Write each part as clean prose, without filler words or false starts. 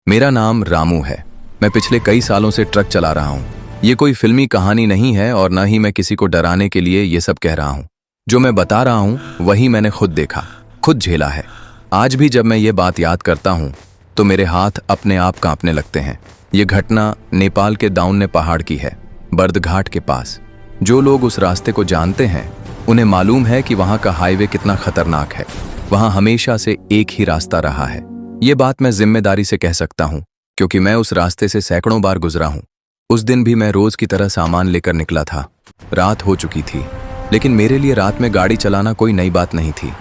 मेरा नाम रामू है। मैं पिछले कई सालों से ट्रक चला रहा हूँ। ये कोई फिल्मी कहानी नहीं है और न ही मैं किसी को डराने के लिए ये सब कह रहा हूँ। जो मैं बता रहा हूँ वही मैंने खुद देखा, खुद झेला है। आज भी जब मैं ये बात याद करता हूँ तो मेरे हाथ अपने आप कांपने लगते हैं। ये घटना नेपाल के दाउन्ने पहाड़ की है, बर्दघाट के पास। जो लोग उस रास्ते को जानते हैं उन्हें मालूम है कि वहाँ का हाईवे कितना खतरनाक है। वहाँ हमेशा से एक ही रास्ता रहा है। ये बात मैं जिम्मेदारी से कह सकता हूँ क्योंकि मैं उस रास्ते से सैकड़ों बार गुजरा हूँ। उस दिन भी मैं रोज की तरह सामान लेकर निकला था। रात हो चुकी थी, लेकिन मेरे लिए रात में गाड़ी चलाना कोई नई बात नहीं थी।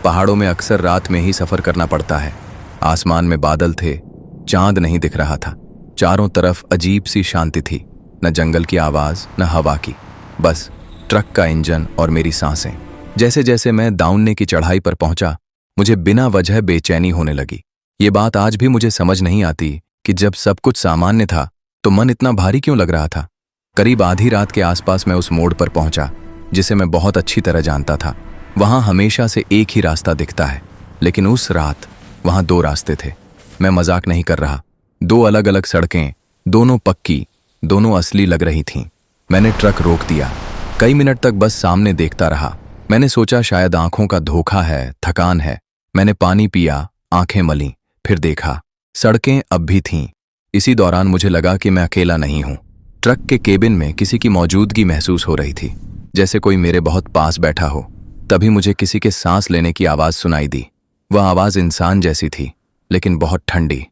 पहाड़ों में अक्सर रात में ही सफर करना पड़ता है। आसमान में बादल थे, चांद नहीं दिख रहा था। चारों तरफ अजीब सी शांति थी, न जंगल की आवाज न हवा की, बस ट्रक का इंजन और मेरी सांसें। जैसे जैसे मैं दाउन्ने की चढ़ाई पर पहुंचा, मुझे बिना वजह बेचैनी होने लगी। ये बात आज भी मुझे समझ नहीं आती कि जब सब कुछ सामान्य था तो मन इतना भारी क्यों लग रहा था। करीब आधी रात के आसपास मैं उस मोड़ पर पहुंचा जिसे मैं बहुत अच्छी तरह जानता था। वहां हमेशा से एक ही रास्ता दिखता है, लेकिन उस रात वहां दो रास्ते थे। मैं मजाक नहीं कर रहा। दो अलग अलग सड़कें, दोनों पक्की, दोनों असली लग रही थीं। मैंने ट्रक रोक दिया। कई मिनट तक बस सामने देखता रहा। मैंने सोचा शायद आंखों का धोखा है, थकान है। मैंने पानी पिया, आंखें मलीं, फिर देखा, सड़कें अब भी थीं। इसी दौरान मुझे लगा कि मैं अकेला नहीं हूं। ट्रक के केबिन में किसी की मौजूदगी महसूस हो रही थी, जैसे कोई मेरे बहुत पास बैठा हो। तभी मुझे किसी के सांस लेने की आवाज सुनाई दी। वह आवाज इंसान जैसी थी, लेकिन बहुत ठंडी।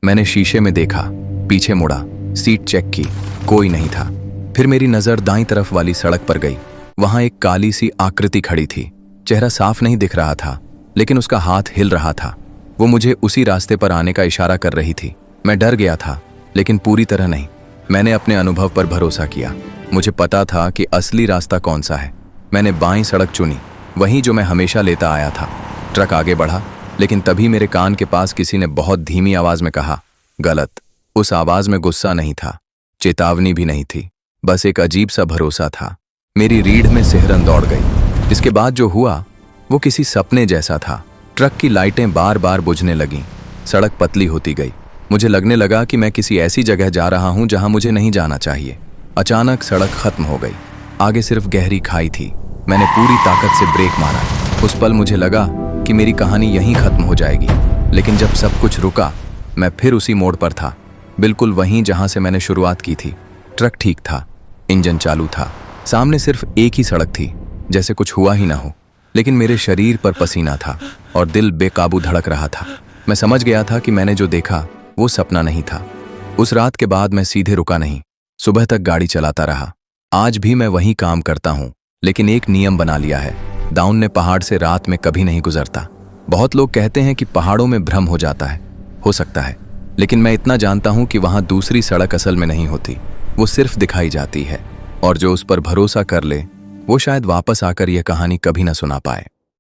मैंने शीशे में देखा, पीछे मुड़ा, सीट चेक की, कोई नहीं था। फिर मेरी नजर दाईं तरफ वाली सड़क पर गई। वहां एक काली सी आकृति खड़ी थी। चेहरा साफ नहीं दिख रहा था, लेकिन उसका हाथ हिल रहा था। वो मुझे उसी रास्ते पर आने का इशारा कर रही थी। मैं डर गया था, लेकिन पूरी तरह नहीं। मैंने अपने अनुभव पर भरोसा किया। मुझे पता था कि असली रास्ता कौन सा है। मैंने बाईं सड़क चुनी, वहीं जो मैं हमेशा लेता आया था। ट्रक आगे बढ़ा, लेकिन तभी मेरे कान के पास किसी ने बहुत धीमी आवाज में कहा, गलत। उस आवाज में गुस्सा नहीं था, चेतावनी भी नहीं थी, बस एक अजीब सा भरोसा था। मेरी रीढ़ में सिहरन दौड़ गई। इसके बाद जो हुआ वो किसी सपने जैसा था। ट्रक की लाइटें बार बार बुझने लगीं, सड़क पतली होती गई। मुझे लगने लगा कि मैं किसी ऐसी जगह जा रहा हूं जहां मुझे नहीं जाना चाहिए। अचानक सड़क खत्म हो गई। आगे सिर्फ गहरी खाई थी। मैंने पूरी ताकत से ब्रेक मारा। उस पल मुझे लगा कि मेरी कहानी यहीं खत्म हो जाएगी, लेकिन जब सब कुछ रुका, मैं फिर उसी मोड़ पर था, बिल्कुल वहीं जहां से मैंने शुरुआत की थी। ट्रक ठीक था, इंजन चालू था, सामने सिर्फ एक ही सड़क थी, जैसे कुछ हुआ ही ना हो। लेकिन मेरे शरीर पर पसीना था और दिल बेकाबू धड़क रहा था। मैं समझ गया था कि मैंने जो देखा वो सपना नहीं था। उस रात के बाद मैं सीधे रुका नहीं, सुबह तक गाड़ी चलाता रहा। आज भी मैं वही काम करता हूँ, लेकिन एक नियम बना लिया है, दाउन्ने पहाड़ से रात में कभी नहीं गुजरता। बहुत लोग कहते हैं कि पहाड़ों में भ्रम हो जाता है, हो सकता है, लेकिन मैं इतना जानता हूँ कि वहाँ दूसरी सड़क असल में नहीं होती, वो सिर्फ दिखाई जाती है। और जो उस पर भरोसा कर ले वो शायद वापस आकर यह कहानी कभी ना सुना पाए।